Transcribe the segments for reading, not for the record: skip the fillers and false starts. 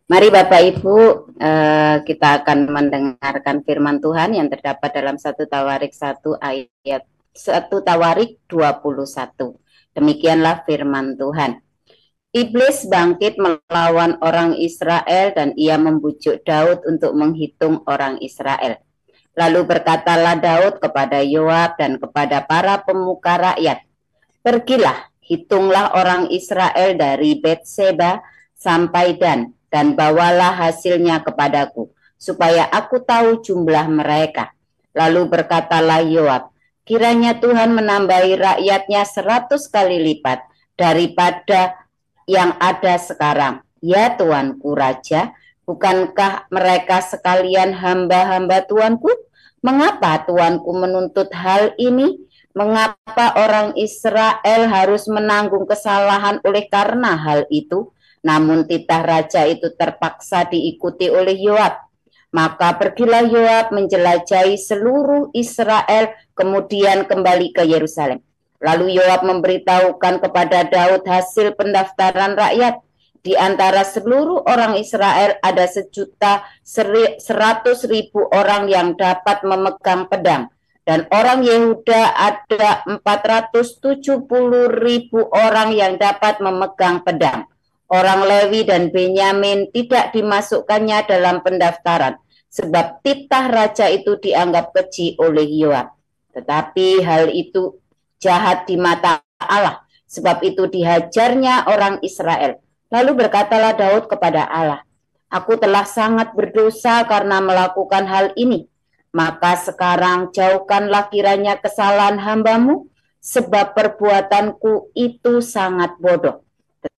Mari Bapak Ibu, kita akan mendengarkan firman Tuhan yang terdapat dalam 1 Tawarik 21. Demikianlah firman Tuhan. Iblis bangkit melawan orang Israel dan ia membujuk Daud untuk menghitung orang Israel. Lalu berkatalah Daud kepada Yoab dan kepada para pemuka rakyat, "Pergilah, hitunglah orang Israel dari Betseba sampai dan bawalah hasilnya kepadaku, supaya aku tahu jumlah mereka." Lalu berkatalah Yoab, "Kiranya Tuhan menambahi rakyatnya 100 kali lipat daripada yang ada sekarang. Ya Tuanku Raja, bukankah mereka sekalian hamba-hamba Tuanku? Mengapa Tuanku menuntut hal ini? Mengapa orang Israel harus menanggung kesalahan oleh karena hal itu?" Namun titah raja itu terpaksa diikuti oleh Yoab. Maka pergilah Yoab menjelajahi seluruh Israel, kemudian kembali ke Yerusalem. Lalu Yoab memberitahukan kepada Daud hasil pendaftaran rakyat. Di antara seluruh orang Israel ada 1.100.000 orang yang dapat memegang pedang, dan orang Yehuda ada 470.000 orang yang dapat memegang pedang. Orang Lewi dan Benyamin tidak dimasukkannya dalam pendaftaran, sebab titah raja itu dianggap keji oleh Yoab. Tetapi hal itu jahat di mata Allah, sebab itu dihajarnya orang Israel. Lalu berkatalah Daud kepada Allah, "Aku telah sangat berdosa karena melakukan hal ini. Maka sekarang jauhkanlah kiranya kesalahan hambamu, sebab perbuatanku itu sangat bodoh."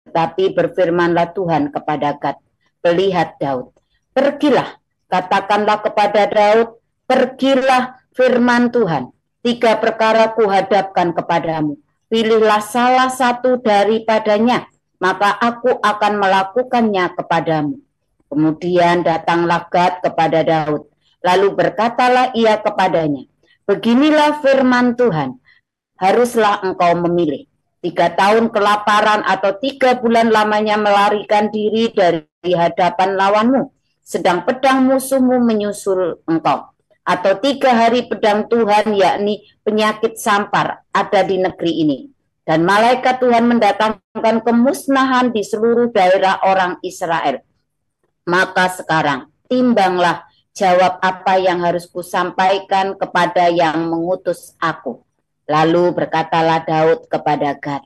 Tetapi berfirmanlah Tuhan kepada Gad, "Lihat Daud, pergilah, katakanlah kepada Daud, pergilah firman Tuhan. 3 perkara kuhadapkan kepadamu. Pilihlah salah satu daripadanya, maka aku akan melakukannya kepadamu." Kemudian datanglah Gad kepada Daud. Lalu berkatalah ia kepadanya, "Beginilah firman Tuhan, haruslah engkau memilih 3 tahun kelaparan atau 3 bulan lamanya melarikan diri dari hadapan lawanmu, sedang pedang musuhmu menyusul engkau. Atau 3 hari pedang Tuhan, yakni penyakit sampar, ada di negeri ini. Dan malaikat Tuhan mendatangkan kemusnahan di seluruh daerah orang Israel. Maka sekarang timbanglah, jawab apa yang harus kusampaikan kepada yang mengutus aku." Lalu berkatalah Daud kepada Gad,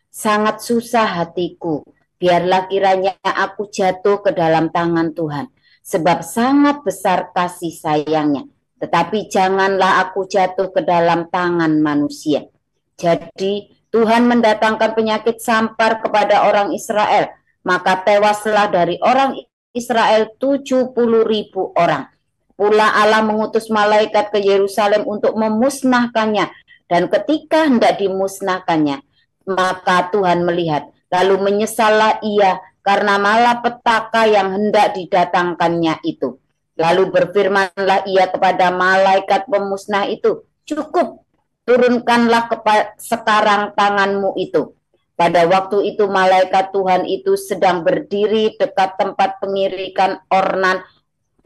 "Sangat susah hatiku, biarlah kiranya aku jatuh ke dalam tangan Tuhan, sebab sangat besar kasih sayangnya. Tetapi janganlah aku jatuh ke dalam tangan manusia." Jadi Tuhan mendatangkan penyakit sampar kepada orang Israel, maka tewaslah dari orang Israel 70.000 orang. Pula Allah mengutus malaikat ke Yerusalem untuk memusnahkannya, dan ketika hendak dimusnahkannya, maka Tuhan melihat, lalu menyesallah ia karena malapetaka yang hendak didatangkannya itu. Lalu berfirmanlah ia kepada malaikat pemusnah itu, "Cukup, turunkanlah sekarang tanganmu itu." Pada waktu itu malaikat Tuhan itu sedang berdiri dekat tempat pengirikan ornan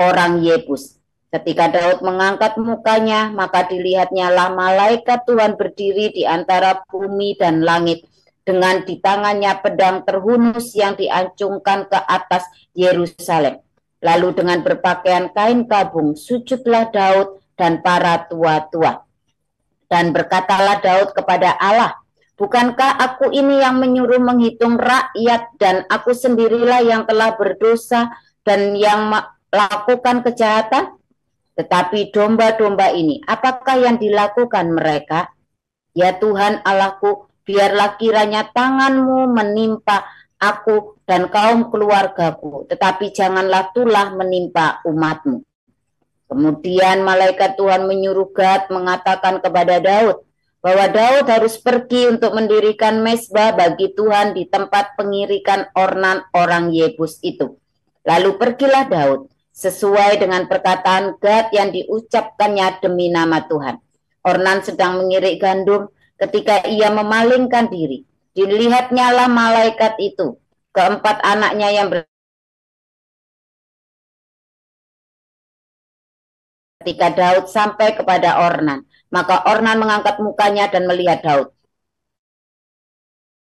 orang Yebus. Ketika Daud mengangkat mukanya, maka dilihatnya lah malaikat Tuhan berdiri di antara bumi dan langit, dengan di tangannya pedang terhunus yang diacungkan ke atas Yerusalem. Lalu dengan berpakaian kain kabung, sujudlah Daud dan para tua-tua. Dan berkatalah Daud kepada Allah, "Bukankah aku ini yang menyuruh menghitung rakyat, dan aku sendirilah yang telah berdosa dan yang melakukan kejahatan? Tetapi domba-domba ini, apakah yang dilakukan mereka? Ya Tuhan Allahku, biarlah kiranya tanganmu menimpa aku dan kaum keluargaku, tetapi janganlah tulah menimpa umatmu." Kemudian malaikat Tuhan menyuruh Gad mengatakan kepada Daud bahwa Daud harus pergi untuk mendirikan mezbah bagi Tuhan di tempat pengirikan ornan orang Yebus itu. Lalu pergilah Daud sesuai dengan perkataan Gad yang diucapkannya demi nama Tuhan. Ornan sedang mengirik gandum ketika ia memalingkan diri. Dilihatnya lah malaikat itu, keempat anaknya yang Ketika Daud sampai kepada Ornan, maka Ornan mengangkat mukanya dan melihat Daud.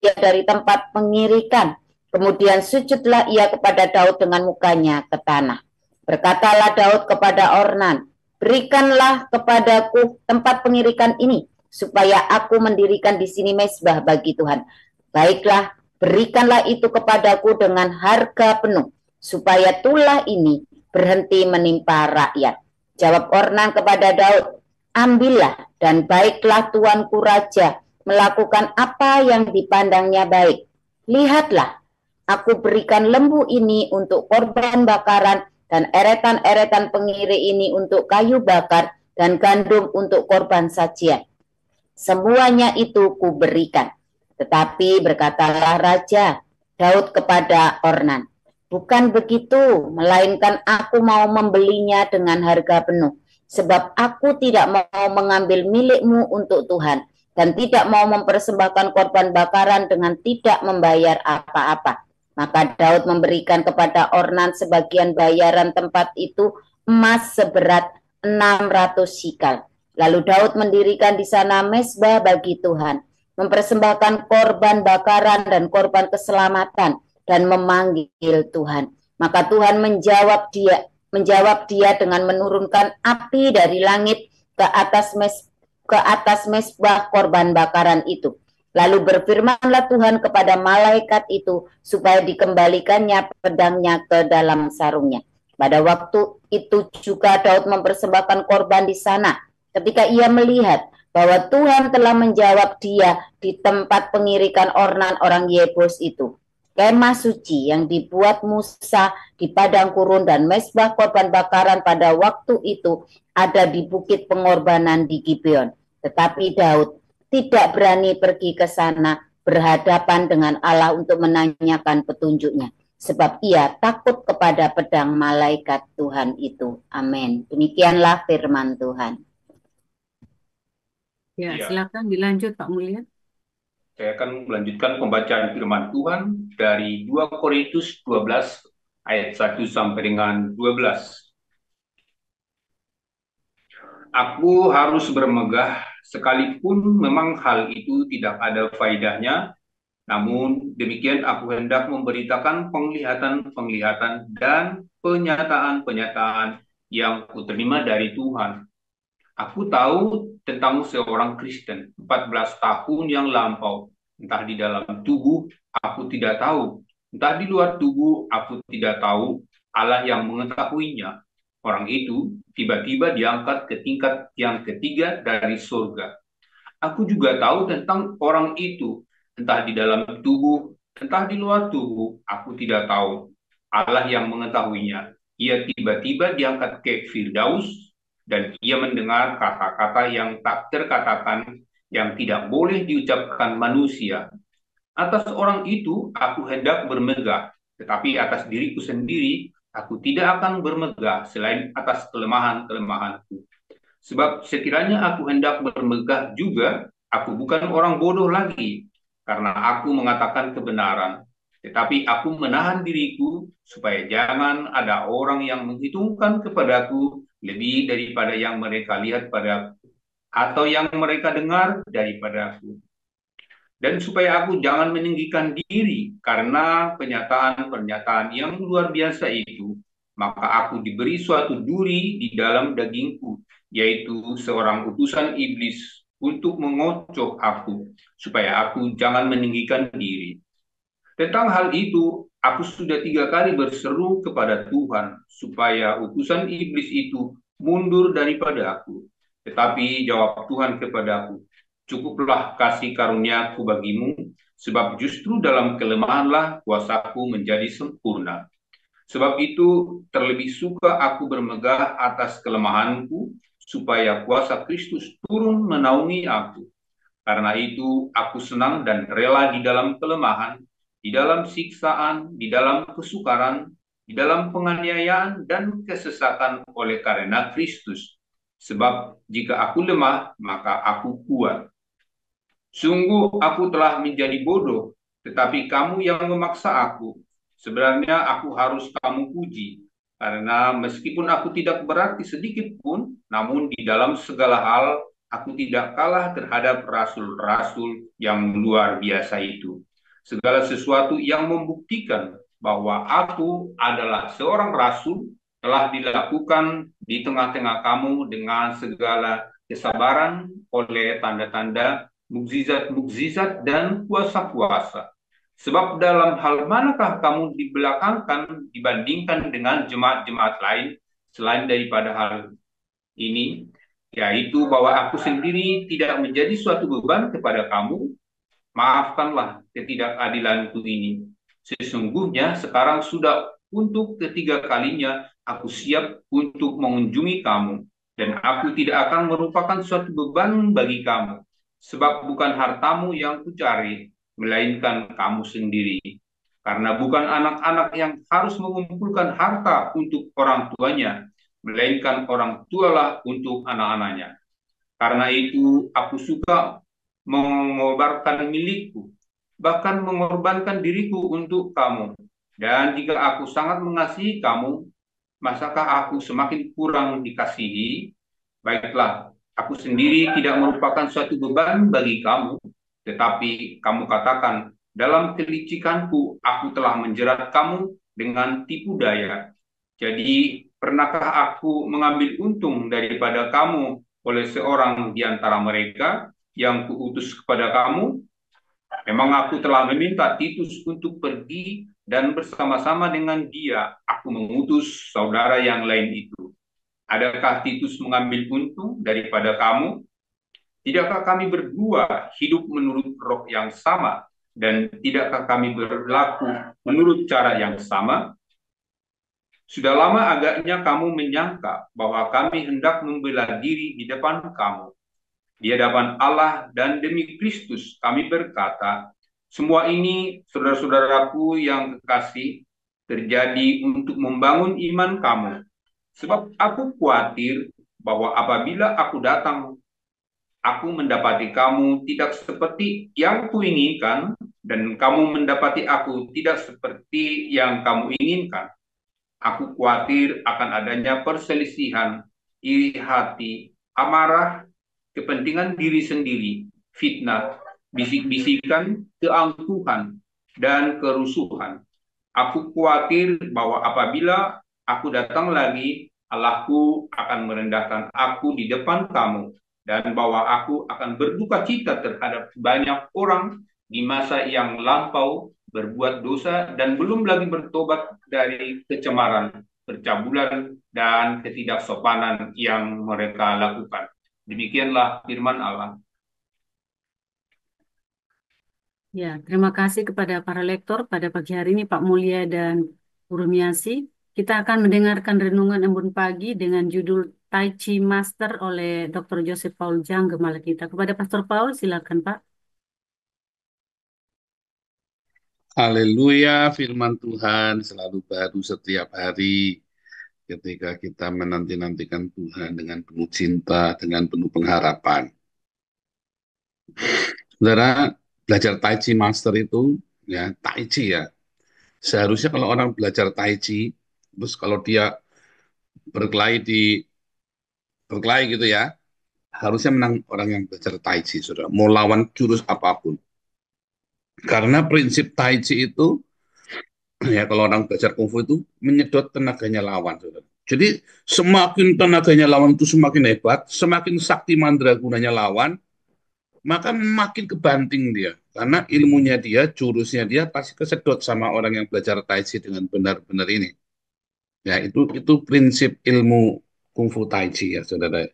Ia dari tempat pengirikan. Kemudian sujudlah ia kepada Daud dengan mukanya ke tanah. Berkatalah Daud kepada Ornan, berikanlah kepadaku tempat pengirikan ini, supaya aku mendirikan di sini mezbah bagi Tuhan. Baiklah, berikanlah itu kepadaku dengan harga penuh, supaya tulah ini berhenti menimpa rakyat. Jawab Ornan kepada Daud, ambillah dan baiklah tuanku raja melakukan apa yang dipandangnya baik. Lihatlah, aku berikan lembu ini untuk korban bakaran dan eretan-eretan pengiri ini untuk kayu bakar dan gandum untuk korban sajian. Semuanya itu kuberikan. Tetapi berkatalah Raja Daud kepada Ornan, bukan begitu, melainkan aku mau membelinya dengan harga penuh, sebab aku tidak mau mengambil milikmu untuk Tuhan, dan tidak mau mempersembahkan korban bakaran dengan tidak membayar apa-apa. Maka Daud memberikan kepada Ornan sebagian bayaran tempat itu emas seberat 600 sikal. Lalu Daud mendirikan di sana mezbah bagi Tuhan, mempersembahkan korban bakaran dan korban keselamatan, dan memanggil Tuhan. Maka Tuhan menjawab dia dengan menurunkan api dari langit ke atas mezbah korban bakaran itu. Lalu berfirmanlah Tuhan kepada malaikat itu supaya dikembalikannya pedangnya ke dalam sarungnya. Pada waktu itu juga Daud mempersembahkan korban di sana. Ketika ia melihat bahwa Tuhan telah menjawab dia di tempat pengirikan Ornan orang Yebus itu. Kemah suci yang dibuat Musa di padang gurun dan mezbah korban bakaran pada waktu itu ada di bukit pengorbanan di Gibeon. Tetapi Daud tidak berani pergi ke sana berhadapan dengan Allah untuk menanyakan petunjuknya, sebab ia takut kepada pedang malaikat Tuhan itu. Amin. Demikianlah firman Tuhan. Ya, silakan dilanjut Pak Mulya. Saya akan melanjutkan pembacaan firman Tuhan dari 2 Korintus 12 ayat 1 sampai dengan 12. Aku harus bermegah sekalipun memang hal itu tidak ada faedahnya, namun demikian aku hendak memberitakan penglihatan-penglihatan dan penyataan-penyataan yang kuterima dari Tuhan. Aku tahu tentang seorang Kristen 14 tahun yang lampau, entah di dalam tubuh aku tidak tahu, entah di luar tubuh aku tidak tahu, Allah yang mengetahuinya. Orang itu tiba-tiba diangkat ke tingkat yang ketiga dari surga. Aku juga tahu tentang orang itu, entah di dalam tubuh, entah di luar tubuh, aku tidak tahu. Allah yang mengetahuinya. Ia tiba-tiba diangkat ke Firdaus, dan ia mendengar kata-kata yang tak terkatakan, yang tidak boleh diucapkan manusia. Atas orang itu aku hendak bermegah, tetapi atas diriku sendiri aku tidak akan bermegah selain atas kelemahan-kelemahanku. Sebab sekiranya aku hendak bermegah juga, aku bukan orang bodoh lagi, karena aku mengatakan kebenaran. Tetapi aku menahan diriku, supaya jangan ada orang yang menghitungkan kepadaku lebih daripada yang mereka lihat padaku, atau yang mereka dengar daripadaku. Dan supaya aku jangan meninggikan diri karena pernyataan-pernyataan yang luar biasa itu, maka aku diberi suatu duri di dalam dagingku, yaitu seorang utusan iblis untuk mengocoh aku, supaya aku jangan meninggikan diri. Tentang hal itu, aku sudah 3 kali berseru kepada Tuhan, supaya utusan iblis itu mundur daripada aku. Tetapi jawab Tuhan kepadaku, cukuplah kasih karuniaku bagimu, sebab justru dalam kelemahanlah kuasaku menjadi sempurna. Sebab itu terlebih suka aku bermegah atas kelemahanku, supaya kuasa Kristus turun menaungi aku. Karena itu aku senang dan rela di dalam kelemahan, di dalam siksaan, di dalam kesukaran, di dalam penganiayaan dan kesesakan oleh karena Kristus. Sebab jika aku lemah, maka aku kuat. Sungguh aku telah menjadi bodoh, tetapi kamu yang memaksa aku. Sebenarnya aku harus kamu puji, karena meskipun aku tidak berarti sedikit pun, namun di dalam segala hal aku tidak kalah terhadap rasul-rasul yang luar biasa itu. Segala sesuatu yang membuktikan bahwa aku adalah seorang rasul telah dilakukan di tengah-tengah kamu dengan segala kesabaran oleh tanda-tanda, mukjizat-mukjizat, dan kuasa-kuasa. Sebab dalam hal manakah kamu dibelakangkan dibandingkan dengan jemaat-jemaat lain selain daripada hal ini, yaitu bahwa aku sendiri tidak menjadi suatu beban kepada kamu. Maafkanlah ketidakadilanku ini. Sesungguhnya sekarang sudah untuk ketiga kalinya aku siap untuk mengunjungi kamu, dan aku tidak akan merupakan suatu beban bagi kamu, sebab bukan hartamu yang kucari, melainkan kamu sendiri. Karena bukan anak-anak yang harus mengumpulkan harta untuk orang tuanya, melainkan orang tualah untuk anak-anaknya. Karena itu aku suka mengorbankan milikku, bahkan mengorbankan diriku untuk kamu. Dan jika aku sangat mengasihi kamu, masakah aku semakin kurang dikasihi? Baiklah, aku sendiri tidak merupakan suatu beban bagi kamu, tetapi kamu katakan, dalam kelicikanku aku telah menjerat kamu dengan tipu daya. Jadi, pernahkah aku mengambil untung daripada kamu oleh seorang di antara mereka yang kuutus kepada kamu? Memang aku telah meminta Titus untuk pergi dan bersama-sama dengan dia aku mengutus saudara yang lain itu. Adakah Titus mengambil untung daripada kamu? Tidakkah kami berdua hidup menurut roh yang sama? Dan tidakkah kami berlaku menurut cara yang sama? Sudah lama agaknya kamu menyangka bahwa kami hendak membela diri di depan kamu. Di hadapan Allah dan demi Kristus kami berkata, semua ini saudara-saudaraku yang kekasih terjadi untuk membangun iman kamu. Sebab aku khawatir bahwa apabila aku datang, aku mendapati kamu tidak seperti yang kuinginkan, dan kamu mendapati aku tidak seperti yang kamu inginkan. Aku khawatir akan adanya perselisihan, iri hati, amarah, kepentingan diri sendiri, fitnah, bisik-bisikan, keangkuhan, dan kerusuhan. Aku khawatir bahwa apabila aku datang lagi, Allahku akan merendahkan aku di depan kamu, dan bahwa aku akan berduka cita terhadap banyak orang di masa yang lampau berbuat dosa dan belum lagi bertobat dari kecemaran, percabulan, dan ketidaksopanan yang mereka lakukan. Demikianlah firman Allah. Ya, terima kasih kepada para lektor pada pagi hari ini, Pak Mulia dan Bu Rumiasi. Kita akan mendengarkan renungan embun pagi dengan judul Tai Chi Master oleh Dr. Joseph Paul Jang, Gembala kita. Kepada Pastor Paul, silakan Pak. Haleluya, firman Tuhan selalu baru setiap hari ketika kita menanti-nantikan Tuhan dengan penuh cinta, dengan penuh pengharapan. Saudara, belajar Tai Chi Master itu, ya Tai Chi ya, seharusnya kalau orang belajar Tai Chi, terus kalau dia berkelahi berkelahi gitu ya, harusnya menang orang yang belajar Tai Chi, saudara. Mau lawan jurus apapun. Karena prinsip Tai Chi itu, ya kalau orang belajar kungfu itu menyedot tenaganya lawan, saudara. Jadi semakin tenaganya lawan itu semakin hebat, semakin sakti mandragunanya lawan, maka makin kebanting dia. Karena ilmunya dia, jurusnya dia pasti kesedot sama orang yang belajar Tai Chi dengan benar-benar ini. Ya itu prinsip ilmu kungfu Tai Chi ya, saudara.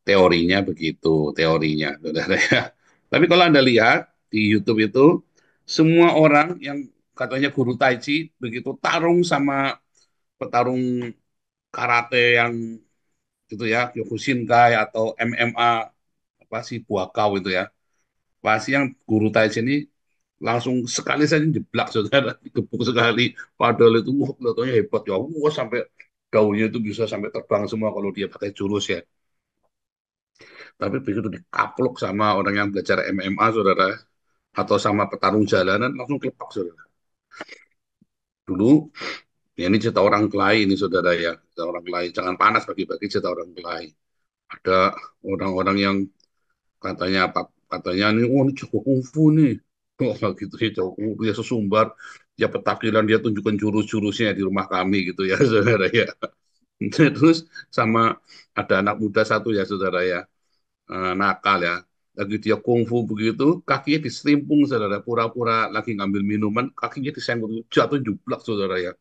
Teorinya begitu, teorinya, saudara ya. Tapi kalau Anda lihat di YouTube itu, semua orang yang katanya guru Tai Chi begitu tarung sama petarung karate yang gitu ya, Kyokushinkai atau MMA apa sih Buakau itu ya. Pasti yang guru Tai Chi ini langsung sekali saja jeblak saudara, digebuk sekali. Padahal itu wah kelihatannya hebat ya. Wah sampai daunnya itu bisa sampai terbang semua kalau dia pakai jurus ya. Tapi begitu dikaplok sama orang yang belajar MMA saudara atau sama petarung jalanan langsung kelepak saudara. Dulu Ya, ini cerita orang Kelai ini saudara ya, cerita orang Kelai. Jangan panas bagi-bagi cerita orang Kelai. Ada orang-orang yang katanya apa? Katanya ini, oh ini jago kungfu nih. Oh gitu ya, jago kungfu dia sesumbar, dia petakilan, dia tunjukkan jurus-jurusnya di rumah kami gitu ya, saudara ya. Terus sama ada anak muda satu ya, saudara ya, nakal ya. Lagi dia kungfu begitu, kakinya diserimpung, saudara. Pura-pura lagi ngambil minuman, kakinya disenggol, jatuh jublak, saudara ya.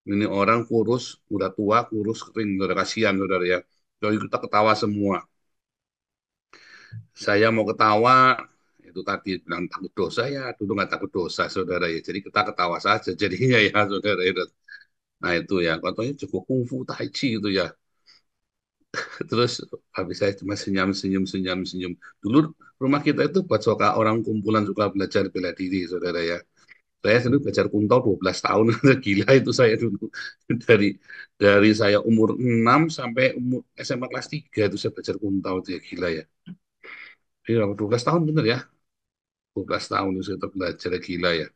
Ini orang kurus, udah tua, kurus, kering, saudara. Kasihan, saudara ya. Jadi kita ketawa semua. Saya mau ketawa, itu tadi bilang takut dosa ya, dulu nggak takut dosa, saudara ya. Jadi kita ketawa saja jadinya ya, saudara ya. Nah itu ya, katanya cukup kungfu, tai chi itu ya. Terus habis saya cuma senyum, senyum, senyum, senyum. Dulu rumah kita itu buat suka orang kumpulan suka belajar bela diri, saudara ya. Saya dulu belajar kuntau 12 tahun, gila itu saya dulu. Dari dari saya umur 6 sampai umur SMA kelas 3 itu saya belajar kuntau, itu ya gila ya. Iya, 12 tahun bener ya. 12 tahun itu saya belajar, gila ya.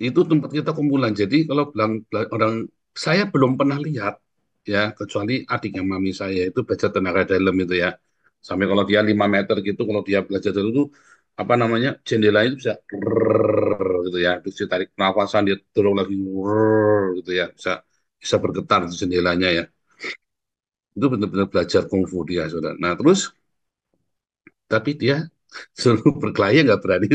Itu tempat kita kumpulan. Jadi kalau bilang orang, saya belum pernah lihat ya, kecuali adiknya mami saya itu belajar tenaga dalam itu ya. Sampai kalau dia 5 meter gitu, kalau dia belajar dulu itu apa namanya, jendela itu bisa rrrr gitu ya. Terus dia tarik nafasan, dia turun lagi rrrr gitu ya. Bisa bisa bergetar di jendelanya ya. Itu benar-benar belajar kungfu dia, saudara. Nah terus tapi dia suruh berkelahi nggak berani.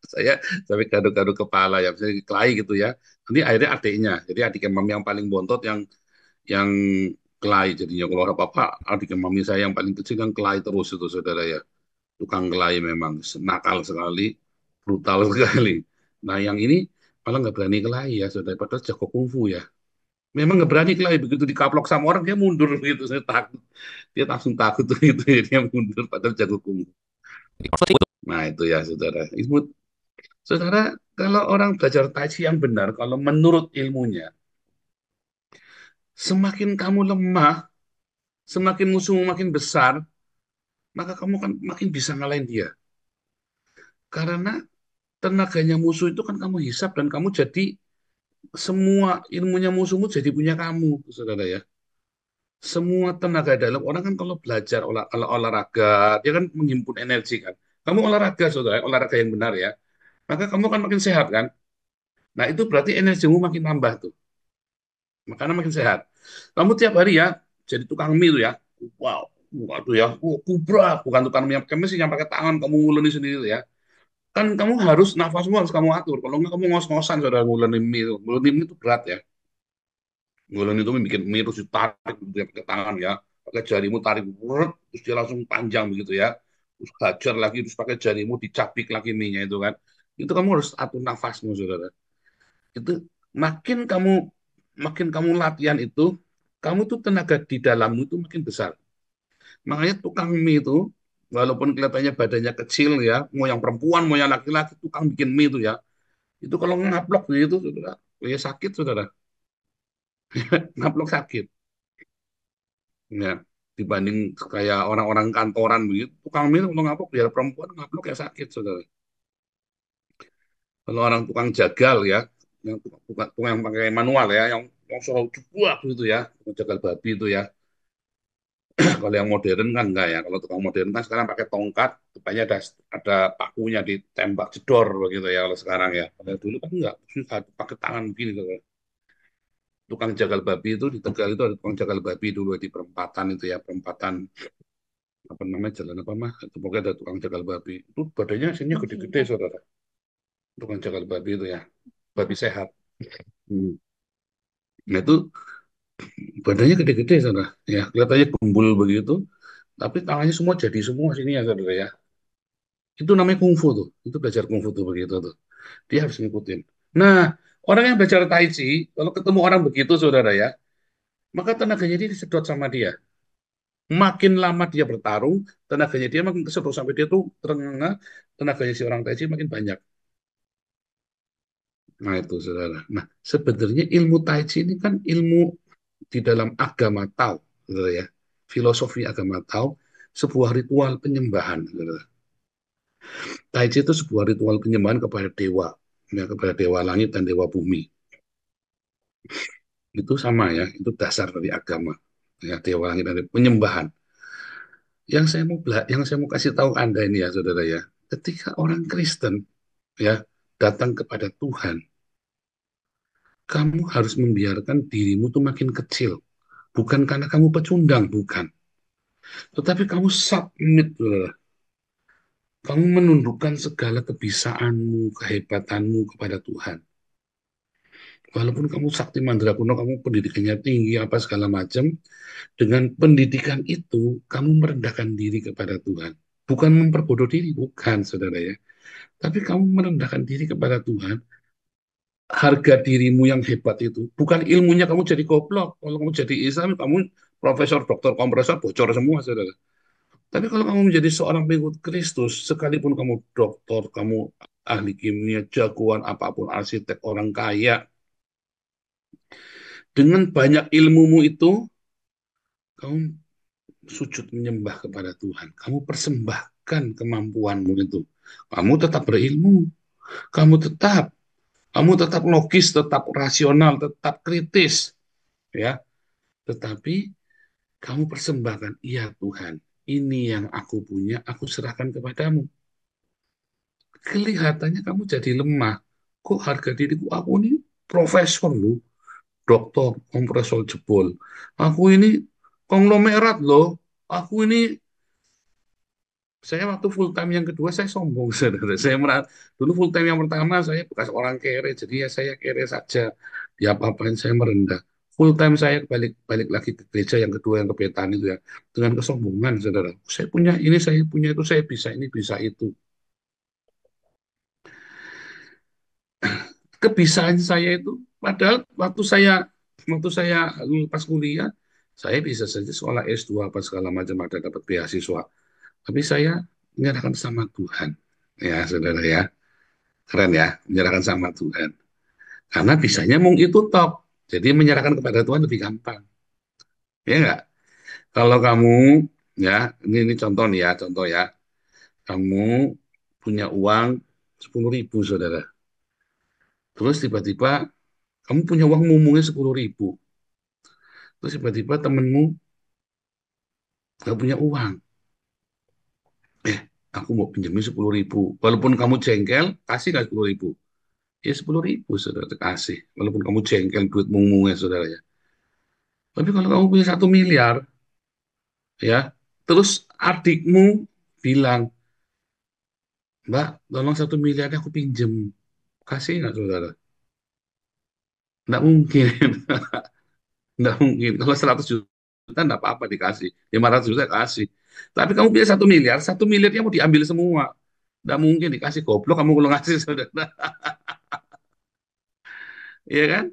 Saya sampai gaduh-gaduh kepala ya, misalnya kelahi gitu ya. Nanti akhirnya adiknya, jadi adik mami yang paling bontot yang kelahi jadinya. Kalau ada apa-apa, adik mami saya yang paling kecil kan kelahi terus itu, saudara ya. Tukang kelahi memang nakal sekali, brutal sekali. Nah yang ini malah nggak berani kelahi ya, saudara. Padahal jago kungfu ya. Memang nggak berani kelahi, begitu dikaplok sama orang dia mundur gitu. Saya takut, dia langsung takut tuh gitu, dia mundur padahal jago kungfu. Nah itu ya, saudara. Itu, saudara, kalau orang belajar Tai Chi yang benar, kalau menurut ilmunya, semakin kamu lemah, semakin musuhmu makin besar, maka kamu kan makin bisa ngalahin dia. Karena tenaganya musuh itu kan kamu hisap dan kamu jadi semua ilmunya musuhmu jadi punya kamu, saudara ya. Semua tenaga dalam orang kan kalau belajar kalau olahraga, dia kan menghimpun energi kan. Kamu olahraga, saudara, olahraga yang benar ya. Maka kamu kan makin sehat kan. Nah itu berarti energimu makin nambah tuh. Makanya makin sehat. Kamu tiap hari ya jadi tukang mie itu ya. Wow, waduh ya, kubrak, bukan tukang mie yang pakai mesin, yang pakai tangan kamu nguleni sendiri tuh ya. Kan kamu harus nafasmu harus kamu atur. Kalau nggak kamu ngos-ngosan saudara nguleni mie itu. Nguleni mie itu berat ya. Nguleni itu bikin mie terus ditarik gitu ya, pakai tangan ya. Pakai jarimu tarik, wrrt, terus dia langsung panjang begitu ya. Terus hajar lagi, terus pakai jarimu dicapik lagi mie-nya itu kan. Itu kamu harus atur nafasmu, saudara. Itu makin kamu makin kamu latihan itu, kamu tuh tenaga di dalammu itu makin besar. Makanya tukang mie itu, walaupun kelihatannya badannya kecil ya, mau yang perempuan, mau yang laki-laki, tukang bikin mie itu ya, itu kalau ngaplok gitu, saudara, ya sakit, saudara. Ngaplok sakit. Ya, dibanding kayak orang-orang kantoran begitu, tukang mie kalau ngaplok, biar perempuan ngaplok ya sakit, saudara. Kalau orang tukang jagal ya, yang tukang yang pakai manual ya, yang selalu cepuak gitu ya, tukang jagal babi itu ya. Kalau yang modern kan enggak ya. Kalau tukang modern kan sekarang pakai tongkat, depannya ada pakunya ditembak jedor begitu ya kalau sekarang ya. Kalau dulu kan enggak, susah pakai tangan begini gitu. Tukang jagal babi itu di Tegal itu ada tukang jagal babi dulu di perempatan itu ya, perempatan apa namanya jalan apa mah, itu pokoknya ada tukang jagal babi. Itu badannya sini gede-gede, saudara. Tukang jagal babi itu ya, babi sehat. Hmm. Nah itu badannya gede-gede, saudara. Ya kelihatannya gembul begitu, tapi tangannya semua jadi semua sini ya, saudara ya. Itu namanya kungfu tuh. Itu belajar kungfu tuh begitu tuh. Dia harus ngikutin. Nah, orang yang belajar tai chi, kalau ketemu orang begitu, saudara ya, maka tenaganya dia disedot sama dia. Makin lama dia bertarung, tenaganya dia makin kesedot sampai dia tuh terengah, tenaganya si orang tai chi makin banyak. Nah, itu saudara. Nah, sebenarnya ilmu tai chi ini kan ilmu di dalam agama Tao, saudara ya. Filosofi agama Tao, sebuah ritual penyembahan, saudara. Tai Chi itu sebuah ritual penyembahan kepada dewa. ya, kepada dewa langit dan dewa bumi. Itu sama ya, itu dasar dari agama. Ya, dewa langit dan penyembahan. Yang saya mau kasih tahu Anda ini ya, saudara ya, ketika orang Kristen ya datang kepada Tuhan, kamu harus membiarkan dirimu tuh makin kecil. Bukan karena kamu pecundang, bukan. Tetapi kamu submit, saudara. Kamu menundukkan segala kebisaanmu, kehebatanmu kepada Tuhan. Walaupun kamu sakti mandraguna, kamu pendidikannya tinggi, apa segala macam, dengan pendidikan itu, kamu merendahkan diri kepada Tuhan. Bukan memperbodoh diri, bukan, saudara ya. Tapi kamu merendahkan diri kepada Tuhan, harga dirimu yang hebat itu, bukan ilmunya kamu jadi goblok. Kalau kamu jadi Islam, kamu profesor, doktor, kompresor, bocor semua, saudara. Tapi kalau kamu menjadi seorang pengikut Kristus, sekalipun kamu doktor, kamu ahli kimia, jagoan apapun, arsitek, orang kaya, dengan banyak ilmumu itu, kamu sujud menyembah kepada Tuhan. Kamu persembahkan kemampuanmu itu. Kamu tetap berilmu, kamu tetap logis, tetap rasional, tetap kritis, ya. Tetapi kamu persembahkan, iya Tuhan, ini yang aku punya, aku serahkan kepadamu. Kelihatannya kamu jadi lemah. Kok harga diriku, aku ini profesor loh, doktor, kompresor jebol. Aku ini konglomerat loh. Aku ini, saya waktu full time yang kedua saya sombong, saudara. Dulu full time yang pertama saya bekas orang kere, jadi ya saya kere saja. Di apa-apain saya merendah. Full time saya balik lagi ke gereja yang kedua yang ke Betan itu ya, dengan kesombongan, saudara. Saya punya ini, saya punya itu, saya bisa ini, bisa itu. Kebisaan saya itu, padahal waktu saya pas kuliah, saya bisa saja sekolah S2 apa segala macam, ada dapat beasiswa. Tapi saya menyerahkan sama Tuhan. Ya, saudara ya. Keren ya, menyerahkan sama Tuhan. Karena bisanya mung itu top. Jadi menyerahkan kepada Tuhan lebih gampang. Ya enggak? Kalau kamu, ya, ini contoh nih ya, contoh ya. Kamu punya uang 10.000, saudara. Terus tiba-tiba kamu punya uang mumungnya 10.000. Terus tiba-tiba temenmu nggak punya uang. Eh, aku mau pinjemin 10.000. Walaupun kamu jengkel, kasih nggak 10.000? Ya 10.000, saudara, kasih. Walaupun kamu jengkel duit mumungnya, saudara ya. Tapi kalau kamu punya 1 miliar, ya, terus adikmu bilang, Mbak, tolong 1 miliar aku pinjem. Kasih nggak, saudara? Nggak mungkin. Nggak mungkin. Kalau 100 juta, nggak apa-apa dikasih. 500 juta kasih. Tapi kamu punya 1 miliar, 1 miliarnya mau diambil semua. Nggak mungkin dikasih, goblok kamu kalau ngasih, saudara. Iya kan?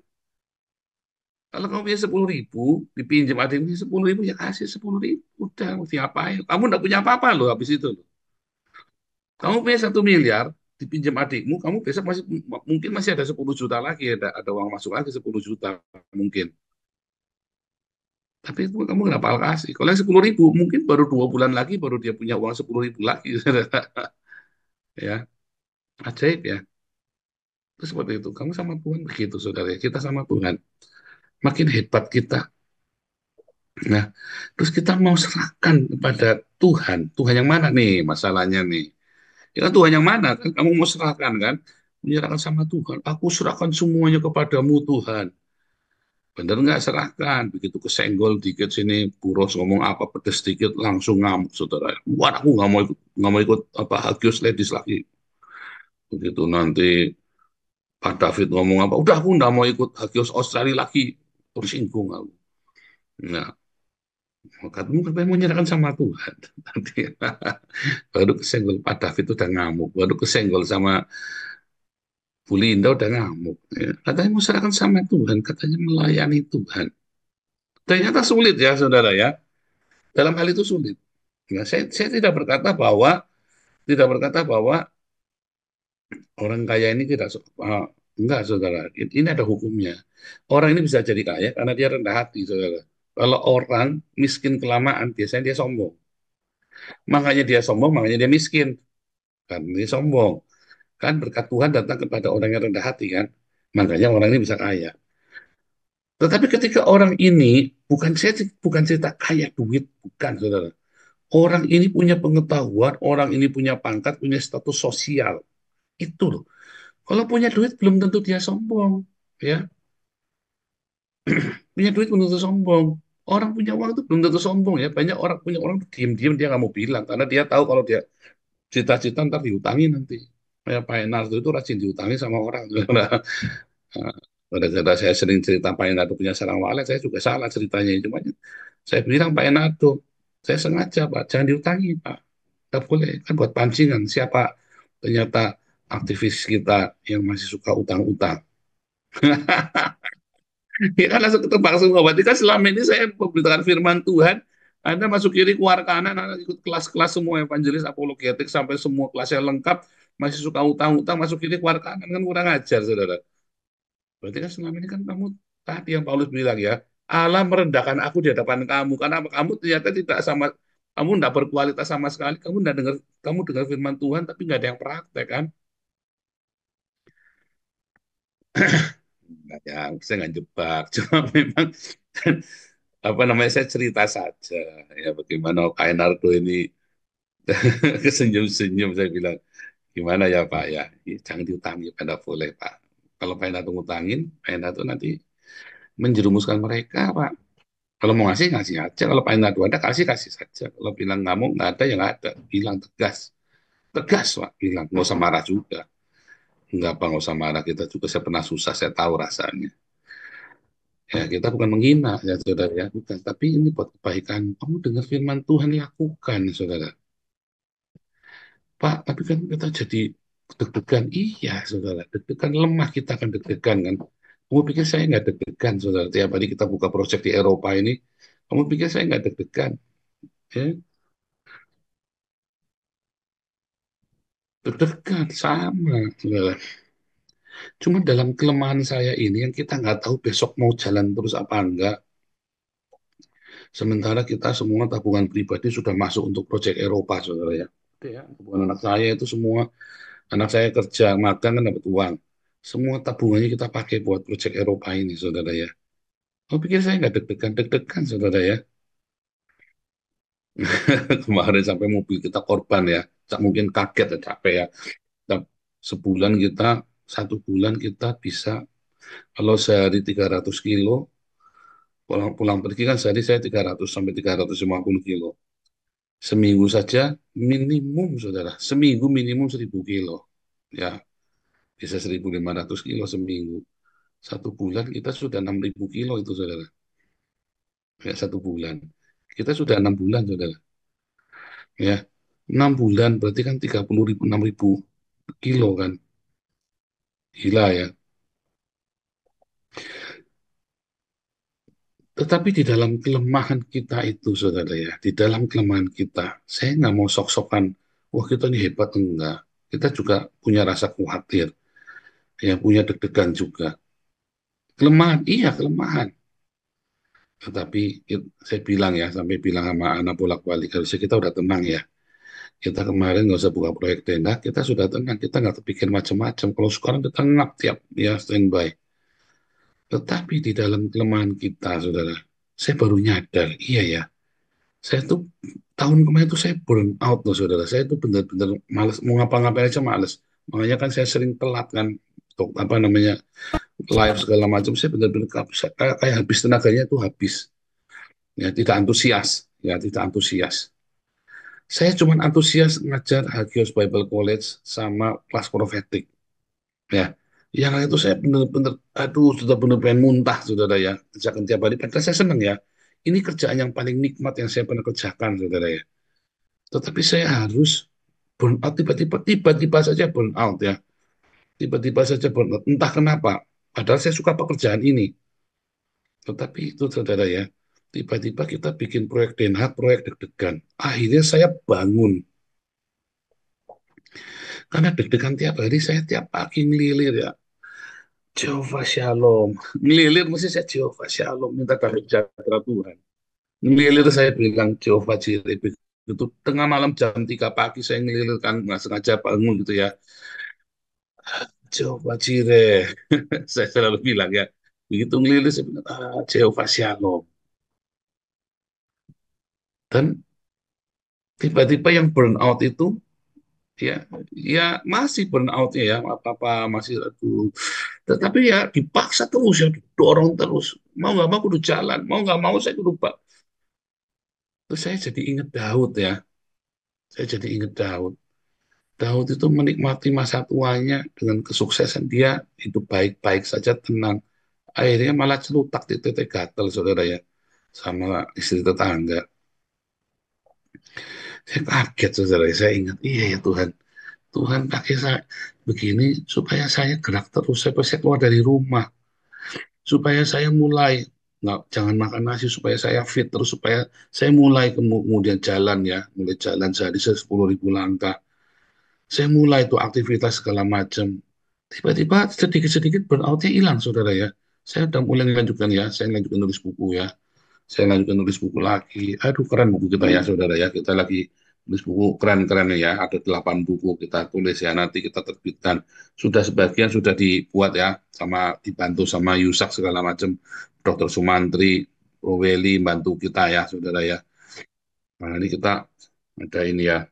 Kalau kamu punya 10.000, dipinjam adikmu 10.000, ya kasih 10.000. Udah, mau diapain? Kamu nggak punya apa-apa loh habis itu loh. Kamu punya 1 miliar, dipinjam adikmu, kamu besok mungkin masih ada 10 juta lagi, ada uang masuk lagi 10 juta mungkin. Tapi itu kamu nggak bakal kasih. Kalau yang 10.000, mungkin baru 2 bulan lagi baru dia punya uang 10.000 lagi. Ya, ajaib ya. Itu seperti itu. Kamu sama Tuhan begitu, saudara. Kita sama Tuhan. Makin hebat kita. Nah, terus kita mau serahkan kepada Tuhan. Tuhan yang mana nih masalahnya nih? Ya kan Tuhan yang mana kan? Kamu mau serahkan kan? Menyerahkan sama Tuhan. Aku serahkan semuanya kepadamu Tuhan. Bener nggak, serahkan? Begitu kesenggol dikit sini, buros ngomong apa pedes dikit langsung ngamuk, saudara. Wah, aku nggak mau ikut apa Hagios Ladies lagi. Begitu nanti Pak David ngomong apa, udah aku nggak mau ikut Hagios Australia lagi. Tersinggung aku. Nah, kamu kan mau menyerahkan sama Tuhan. Nanti baru kesenggol Pak David udah ngamuk, baru kesenggol sama Bu Linda udah ngamuk. Ya. Katanya mau serahkan sama Tuhan, katanya melayani Tuhan. Ternyata sulit ya, saudara ya. Dalam hal itu sulit. Ya, saya tidak berkata bahwa orang kaya ini tidak enggak, saudara. Ini ada hukumnya. Orang ini bisa jadi kaya karena dia rendah hati, saudara. Kalau orang miskin kelamaan, biasanya dia sombong. Makanya dia sombong, makanya dia miskin. Kan dia sombong. Kan berkat Tuhan datang kepada orang yang rendah hati kan. Makanya orang ini bisa kaya. Tetapi ketika orang ini bukan cerita kaya duit, bukan saudara. Orang ini punya pengetahuan, orang ini punya pangkat, punya status sosial. Itu loh. Kalau punya duit belum tentu dia sombong, ya. Punya duit belum tentu sombong. Orang punya uang itu belum tentu sombong ya. Banyak orang punya uang diam-diam dia nggak mau bilang karena dia tahu kalau dia cita-cita ntar diutangi nanti. Kayak Pak Enardo itu rajin diutangi sama orang. Pada saya sering cerita Pak Enardo punya sarang walet, saya juga salah ceritanya. Cuma saya bilang Pak Enardo, saya sengaja Pak, jangan diutangi Pak. Tidak boleh, kan buat pancingan. Siapa ternyata aktivis kita yang masih suka utang-utang. Ya kan langsung ketebak semua. Berarti kan selama ini saya memberitakan firman Tuhan, Anda masuk kiri, keluar kanan, Anda ikut kelas-kelas semua evangelis, apologetik, sampai semua kelasnya lengkap, masih suka utang-utang, masuk kiri, keluar kanan, kan kurang ajar, saudara. Berarti kan selama ini kan kamu, tadi yang Paulus bilang ya, Allah merendahkan aku di hadapan kamu, karena kamu ternyata tidak sama, kamu tidak berkualitas sama sekali, kamu dengar firman Tuhan, tapi nggak ada yang praktek kan. Nggak ya, saya nggak jebak, cuma memang apa namanya saya cerita saja ya bagaimana Kainardo ini kesenyum-senyum saya bilang gimana ya Pak ya. Ya, jangan diutangi Pak, nggak boleh Pak. Kalau Kainardo ngutangin Kainardo nanti menjerumuskan mereka Pak. Kalau mau ngasih ngasih aja, kalau Kainardo ada kasih kasih saja, kalau bilang nggak mau nggak ada ya nggak ada, bilang tegas tegas Pak, bilang nggak usah marah juga. Nggak apa, nggak usah marah, kita juga saya pernah susah, saya tahu rasanya. Ya, kita bukan menghina, ya saudara, ya, bukan. Tapi ini buat kebaikan. Kamu dengar firman Tuhan, lakukan, saudara. Pak, tapi kan kita jadi deg-degan. Iya, saudara. Deg-degan lemah, kita akan deg-degan, kan. Kamu pikir saya nggak deg-degan, saudara? Tiap hari kita buka proyek di Eropa ini. Kamu pikir saya nggak deg-degan? Ya, deg-degan, sama, saudara. Cuma dalam kelemahan saya ini, yang kita nggak tahu besok mau jalan terus apa enggak. Sementara kita semua tabungan pribadi sudah masuk untuk proyek Eropa, saudara ya. Ya, tabungan anak saya itu semua, anak saya kerja, magang kan dapat uang. Semua tabungannya kita pakai buat proyek Eropa ini, saudara ya. Oh, pikir saya nggak deg-degan, deg-degan, saudara ya. Kemarin sampai mobil kita korban ya. Mungkin kaget ya, capek ya. Sebulan kita, 1 bulan kita bisa, kalau sehari 300 kilo, pulang pergi kan sehari saya 300 sampai 350 kilo. Seminggu saja minimum, saudara. Seminggu minimum 1.000 kilo. Ya, bisa 1.500 kilo seminggu. 1 bulan kita sudah 6.000 kilo itu, saudara. Ya, 1 bulan. Kita sudah 6 bulan, saudara. Ya, 6 bulan berarti kan 30.000, 6.000 kilo kan. Gila ya. Tetapi di dalam kelemahan kita itu, saudara ya, di dalam kelemahan kita, saya nggak mau sok-sokan, wah kita ini hebat, enggak. Kita juga punya rasa khawatir, ya punya deg-degan juga. Kelemahan, iya kelemahan. Tetapi saya bilang ya, sampai bilang sama anak bolak-balik, harusnya kita udah tenang ya. Kita kemarin nggak usah buka proyek tenda, kita sudah tenang, kita nggak terpikir macam-macam. Kalau sekarang kita ngap tiap ya standby. Tetapi di dalam kelemahan kita, saudara, saya baru nyadar, iya ya, saya tuh tahun kemarin tuh saya burn out loh, saudara. Saya tuh benar-benar males, mau ngapa-ngapain aja males. Makanya kan saya sering telat kan, untuk apa namanya, live segala macam. Saya benar-benar kayak habis tenaganya tuh habis. Ya, tidak antusias, ya tidak antusias. Saya cuma antusias ngajar Hagios Bible College sama kelas profetik. Ya, yang lain itu saya benar-benar, aduh, sudah benar pengen muntah, saudara ya. Kerjakan tiap hari. Padahal saya senang ya. Ini kerjaan yang paling nikmat yang saya pernah kerjakan, saudara ya. Tetapi saya harus burn out tiba-tiba saja burn out ya. Tiba-tiba saja burn out. Entah kenapa. Padahal saya suka pekerjaan ini. Tetapi itu, saudara ya. Tiba-tiba kita bikin proyek DNH, proyek deg-degan. Akhirnya saya bangun. Karena deg-degan tiap hari, saya tiap pagi ngelilir ya. Jehovah Shalom. Ngelilir mesti saya Jehovah Shalom. Minta damai sejahtera Tuhan. Ngelilir saya bilang Jehovah Jireh. Itu tengah malam jam 3 pagi saya ngelilir kan. Nggak sengaja bangun gitu ya. Jehovah Jireh. Saya selalu bilang ya, begitu ngelilis, saya bilang, Jehovah Shalom. Dan tiba-tiba yang burnout itu, ya, ya masih burnout ya, apa-apa masih, aduh. Tetapi ya dipaksa terus ya, didorong terus. Mau nggak mau kudu jalan, mau nggak mau saya kudu pak. Terus saya jadi ingat Daud ya, saya jadi ingat Daud. Daud itu menikmati masa tuanya dengan kesuksesan dia, hidup baik-baik saja, tenang. Akhirnya malah celutak di titik gatel, saudara ya, sama istri tetangga. Saya kaget, saudara. Saya ingat, iya ya Tuhan. Tuhan pakai saya begini supaya saya gerak terus, supaya saya keluar dari rumah, supaya saya mulai nggak jangan makan nasi, supaya saya fit terus, supaya saya mulai kemudian jalan ya, mulai jalan sehari 10.000 langkah. Saya mulai itu aktivitas segala macam. Tiba-tiba sedikit-sedikit burnoutnya hilang, saudara ya. Saya udah mulai melanjutkan ya, saya lanjutkan nulis buku ya. Saya lanjutkan nulis buku lagi. Aduh, keren buku kita ya, saudara ya. Kita lagi nulis buku keren-keren ya. Ada 8 buku kita tulis ya. Nanti kita terbitkan. Sudah sebagian sudah dibuat ya, sama dibantu sama Yusak segala macam. Dokter Sumantri, Roweli bantu kita ya, saudara ya. Nah, ini kita ada ini ya.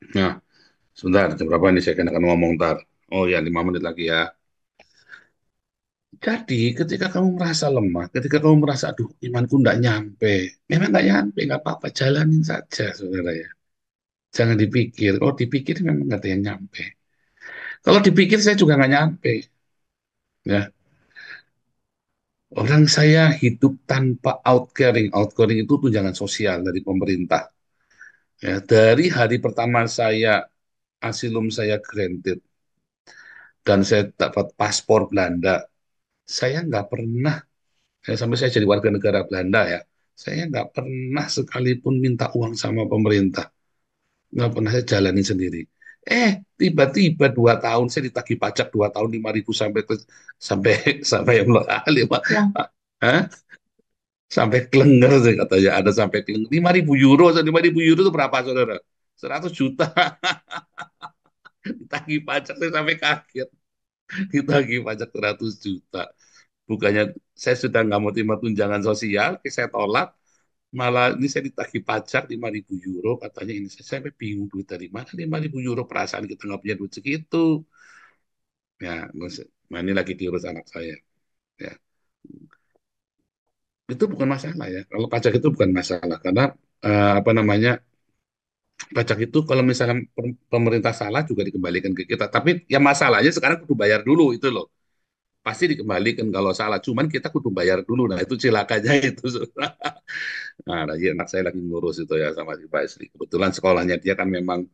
Nah, sebentar, jam berapa ini saya akan ngomong ntar. Oh ya, 5 menit lagi ya. Jadi, ketika kamu merasa lemah, ketika kamu merasa, aduh, imanku nggak nyampe, memang nggak nyampe, nggak apa-apa, jalanin saja, saudara ya. Jangan dipikir, oh dipikir memang nggak ada yang nyampe. Kalau dipikir saya juga nggak nyampe, ya. Orang saya hidup tanpa outgoing itu tunjangan sosial dari pemerintah. Ya, dari hari pertama saya asilum saya granted dan saya dapat paspor Belanda, saya nggak pernah, sampai saya jadi warga negara Belanda ya, saya nggak pernah sekalipun minta uang sama pemerintah, nggak pernah, saya jalanin sendiri. Tiba-tiba 2 tahun saya ditagih pajak 2 tahun 5.000 sampai sampai yang lima, ya. Hah? Sampai klenger sih katanya, ada sampai klenger 5.000 euro. 5.000 euro itu berapa, saudara? 100 juta. Ditagih pajak saya sampai kaget. Ditagih pajak 100 juta. Bukannya saya sudah nggak mau terima tunjangan sosial, saya tolak, malah ini saya ditagih pajak 5.000 euro, katanya ini, saya sampai bingung duit dari mana 5.000 euro, perasaan kita nggak punya duit segitu. Ya, nah ini lagi diurus anak saya. Ya, itu bukan masalah ya. Kalau pajak itu bukan masalah karena apa namanya, pajak itu kalau misalnya pemerintah salah juga dikembalikan ke kita. Tapi ya masalahnya sekarang kudu bayar dulu itu loh. Pasti dikembalikan kalau salah. Cuman kita kudu bayar dulu. Nah itu cilakanya itu. Nah, lagi anak saya lagi ngurus itu ya sama si Pak Isri. Kebetulan sekolahnya dia kan memang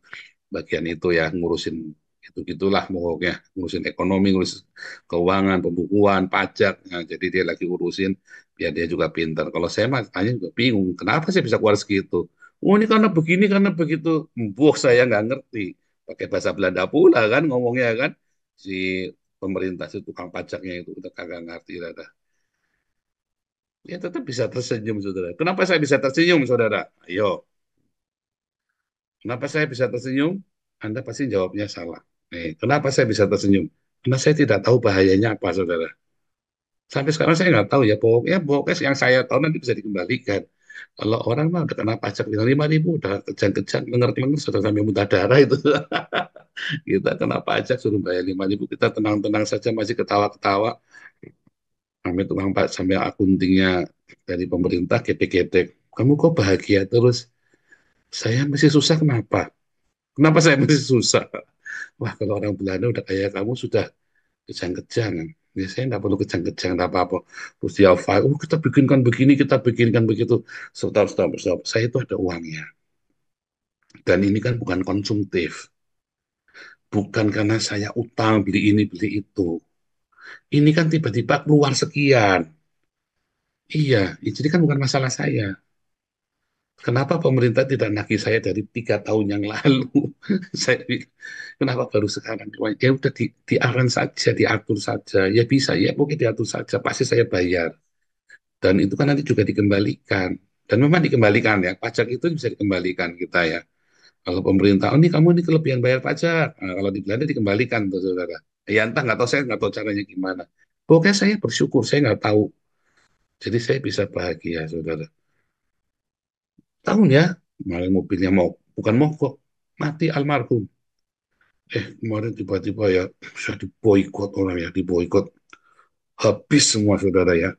bagian itu ya, ngurusin itu gitulah pokoknya, ngurusin ekonomi, ngurus keuangan, pembukuan, pajak. Nah, jadi dia lagi urusin biar dia juga pintar. Kalau saya mah tanya juga bingung, kenapa saya bisa keluar segitu? Oh ini karena begini, karena begitu. Buh, saya nggak ngerti. Pakai bahasa Belanda pula kan ngomongnya kan. Si pemerintah, si tukang pajaknya itu udah kagak ngerti lah dah. Ya tetap bisa tersenyum, saudara. Kenapa saya bisa tersenyum, saudara? Ayo, kenapa saya bisa tersenyum? Anda pasti jawabnya salah. Kenapa saya bisa tersenyum? Karena saya tidak tahu bahayanya apa, saudara. Sampai sekarang saya nggak tahu ya. Pokoknya yang saya tahu nanti bisa dikembalikan. Kalau orang mah udah kena pajak 5.000, udah kejang-kejang, lenger-lenger, sudah sampai muntah darah itu. Kita kena pajak suruh bayar 5.000, kita tenang-tenang saja masih ketawa-ketawa. Sampai tukang pak, sampai akuntingnya dari pemerintah ketek-ketek. Kamu kok bahagia terus? Saya masih susah, kenapa? Kenapa saya masih susah? Wah, kalau orang Belanda udah kayak kamu sudah kejang-kejang. Ya, saya nggak perlu kejang-kejang, nggak apa-apa. Terus dia fight, oh kita bikinkan begini, kita bikinkan begitu. Stop, stop, stop. Saya itu ada uangnya. Dan ini kan bukan konsumtif. Bukan karena saya utang, beli ini, beli itu. Ini kan tiba-tiba keluar sekian. Iya, jadi kan bukan masalah saya. Kenapa pemerintah tidak nagih saya dari 3 tahun yang lalu? Saya pikir, kenapa baru sekarang? Ya udah diaran saja, diatur saja. Ya bisa, ya mungkin diatur saja. Pasti saya bayar. Dan itu kan nanti juga dikembalikan. Dan memang dikembalikan ya. Pajak itu bisa dikembalikan kita ya. Kalau pemerintah, oh ini kamu ini kelebihan bayar pajak. Nah, kalau di Belanda dikembalikan tuh saudara. Ya entah nggak tahu, saya nggak tahu caranya gimana. Pokoknya saya bersyukur, saya nggak tahu. Jadi saya bisa bahagia saudara. Tahun ya, malah mobilnya mau bukan mogok, mati almarhum. Kemarin tiba-tiba ya bisa diboikot orang ya, diboikot habis semua saudara ya.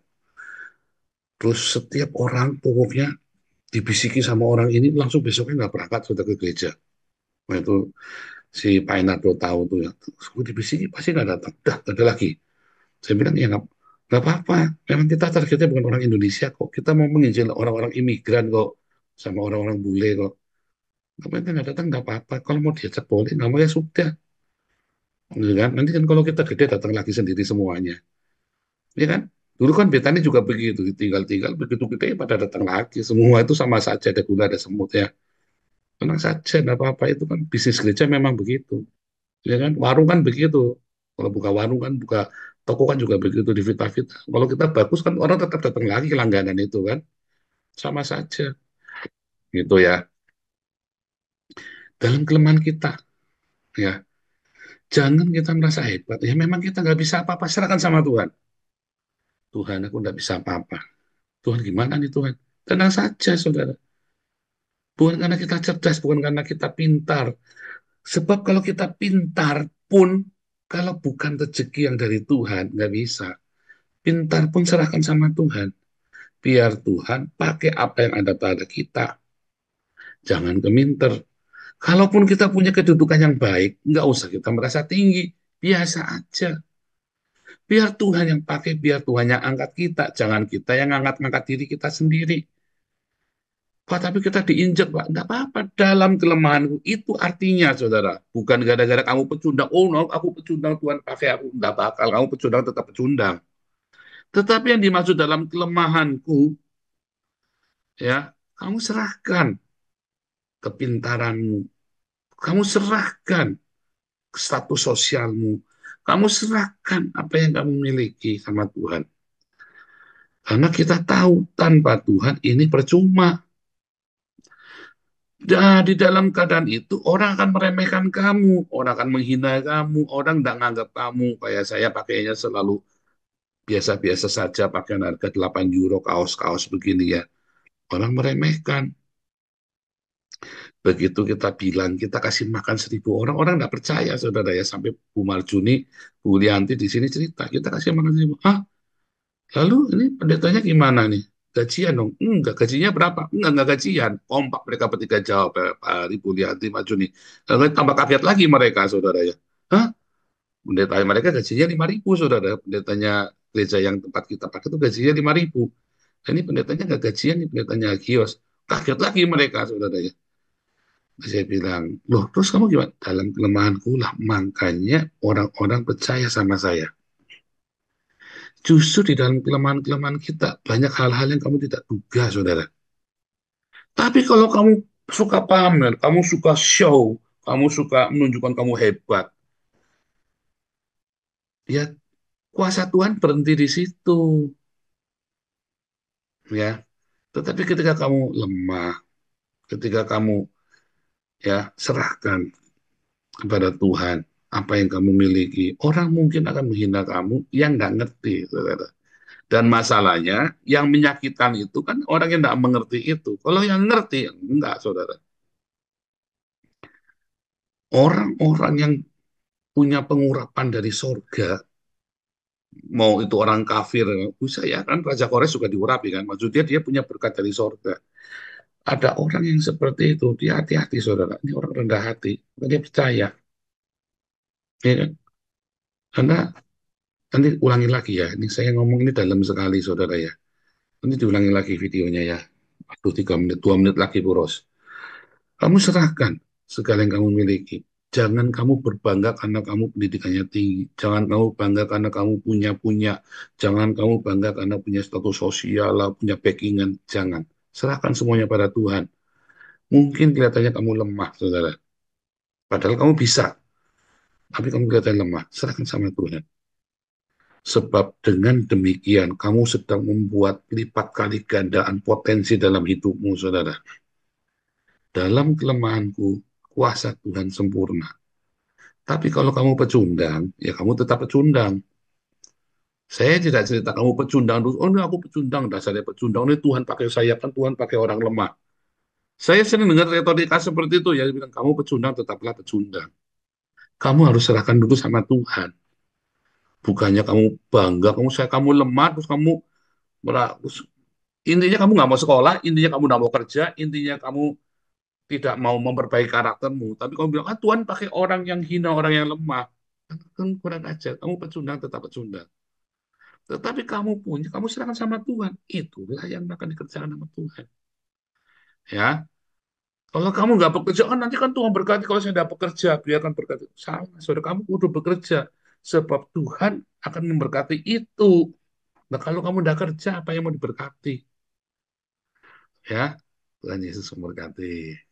Terus setiap orang pokoknya dibisiki sama orang ini langsung besoknya nggak berangkat sudah ke gereja. Nah, itu si Pak Enardo tahu tuh ya. Terus gue dibisiki pasti nggak datang. Dah, nggak ada lagi. Saya bilang ya nggak apa-apa. Memang kita targetnya bukan orang Indonesia kok. Kita mau menginjil orang-orang imigran kok, sama orang-orang bule kok. Tapi nggak datang nggak apa-apa. Kalau mau diajak boleh, nggak mau ya sudah. Gitu kan? Nanti kan kalau kita gede datang lagi sendiri semuanya. Ya kan? Dulu kan Betani juga begitu, tinggal-tinggal begitu gede pada datang lagi. Semua itu sama saja, ada gula, ada semut ya. Tenang saja, nggak apa-apa. Itu kan bisnis gereja memang begitu. Ya kan? Warung kan begitu. Kalau buka warung kan, buka toko kan juga begitu di Vita-Vita. Kalau kita bagus kan orang tetap datang lagi ke langganan itu kan. Sama saja. Gitu ya. Dalam kelemahan kita, ya. Jangan kita merasa hebat. Ya memang kita nggak bisa apa-apa. Serahkan sama Tuhan. Tuhan, aku nggak bisa apa-apa. Tuhan gimana nih Tuhan? Tenang saja, saudara. Bukan karena kita cerdas, bukan karena kita pintar. Sebab kalau kita pintar pun, kalau bukan rezeki yang dari Tuhan, nggak bisa. Pintar pun serahkan sama Tuhan. Biar Tuhan pakai apa yang ada pada kita. Jangan keminter. Kalaupun kita punya kedudukan yang baik, nggak usah kita merasa tinggi. Biasa aja. Biar Tuhan yang pakai, biar Tuhan yang angkat kita. Jangan kita yang angkat-angkat diri kita sendiri. Pak, tapi kita diinjak, Pak. Enggak apa-apa. Dalam kelemahanku. Itu artinya, saudara. Bukan gara-gara kamu pecundang. Oh, no, aku pecundang, Tuhan pakai aku. Enggak bakal. Kamu pecundang, tetap pecundang. Tetapi yang dimaksud dalam kelemahanku, ya, kamu serahkan kepintaranmu. Kamu serahkan status sosialmu. Kamu serahkan apa yang kamu miliki sama Tuhan. Karena kita tahu tanpa Tuhan ini percuma. Nah, di dalam keadaan itu orang akan meremehkan kamu, orang akan menghina kamu, orang tidak menganggap kamu. Kayak saya pakainya selalu biasa-biasa saja, pakaian harga 8 euro, kaos-kaos begini ya. Orang meremehkan. Begitu kita bilang, kita kasih makan 1.000 orang, orang tidak percaya, saudara ya. Sampai Bu Marjuni, Bu Lianti di sini cerita, kita kasih makan 1.000. Hah? Lalu ini pendetanya gimana nih? Gajian dong? Enggak, gajinya berapa? Enggak gajian. Kompak mereka bertiga jawab, Pak Ibu Lianti, Pak Juni. Lalu tambah kaget lagi mereka, saudara ya. Hah? Pendeta mereka gajinya 5.000, saudara. Pendetanya gereja yang tempat kita pakai itu gajinya 5.000. Dan ini pendetanya enggak gajian, ini pendetanya Gios. Kaget lagi mereka, saudara ya. Saya bilang, loh terus kamu gimana? Dalam kelemahanku lah, makanya orang-orang percaya sama saya. Justru di dalam kelemahan-kelemahan kita, banyak hal-hal yang kamu tidak duga, saudara. Tapi kalau kamu suka pamer, kamu suka show, kamu suka menunjukkan kamu hebat, ya kuasa Tuhan berhenti di situ. Ya, tetapi ketika kamu lemah, ketika kamu ya serahkan kepada Tuhan apa yang kamu miliki, orang mungkin akan menghina kamu yang nggak ngerti, saudara. Dan masalahnya, yang menyakitkan itu kan orang yang tidak mengerti itu. Kalau yang ngerti, enggak, saudara. Orang-orang yang punya pengurapan dari sorga, mau itu orang kafir, saya kan Raja Kores juga diurapi kan, maksudnya dia punya berkat dari sorga. Ada orang yang seperti itu, dia hati-hati, saudara. Ini orang rendah hati, dia percaya. Ya kan? Karena nanti ulangi lagi ya, ini saya ngomong ini dalam sekali, saudara ya. Nanti diulangi lagi videonya ya. Aduh, 3 menit, 2 menit lagi, Buros. Kamu serahkan segala yang kamu miliki. Jangan kamu berbangga karena kamu pendidikannya tinggi. Jangan kamu bangga karena kamu punya-punya. Jangan kamu bangga karena punya status sosial, punya backingan. Jangan. Serahkan semuanya pada Tuhan. Mungkin kelihatannya kamu lemah, saudara. Padahal kamu bisa. Tapi kamu kelihatan lemah. Serahkan sama Tuhan. Sebab dengan demikian, kamu sedang membuat lipat kali gandaan potensi dalam hidupmu, saudara. Dalam kelemahanku, kuasa Tuhan sempurna. Tapi kalau kamu pecundang, ya kamu tetap pecundang. Saya tidak cerita kamu pecundang dulu. Oh, ini aku pecundang, dasarnya pecundang. Ini Tuhan pakai saya, kan Tuhan pakai orang lemah. Saya sering dengar retorika seperti itu ya, dia bilang kamu pecundang tetaplah pecundang. Kamu harus serahkan dulu sama Tuhan. Bukannya kamu bangga, kamu lemah, terus kamu intinya kamu nggak mau sekolah, intinya kamu nggak mau kerja, intinya kamu tidak mau memperbaiki karaktermu. Tapi kamu bilang, ah Tuhan pakai orang yang hina, orang yang lemah. Kan kurang ajar. Kamu pecundang tetap pecundang. Tetapi kamu punya, kamu serahkan sama Tuhan. Itulah yang akan dikerjakan sama Tuhan. Ya, kalau kamu nggak bekerja, kan nanti kan Tuhan berkati. Kalau saya nggak bekerja, biarkan berkati. Salah, saudara kamu udah bekerja. Sebab Tuhan akan memberkati itu. Nah, kalau kamu udah kerja, apa yang mau diberkati? Ya, Tuhan Yesus memberkati.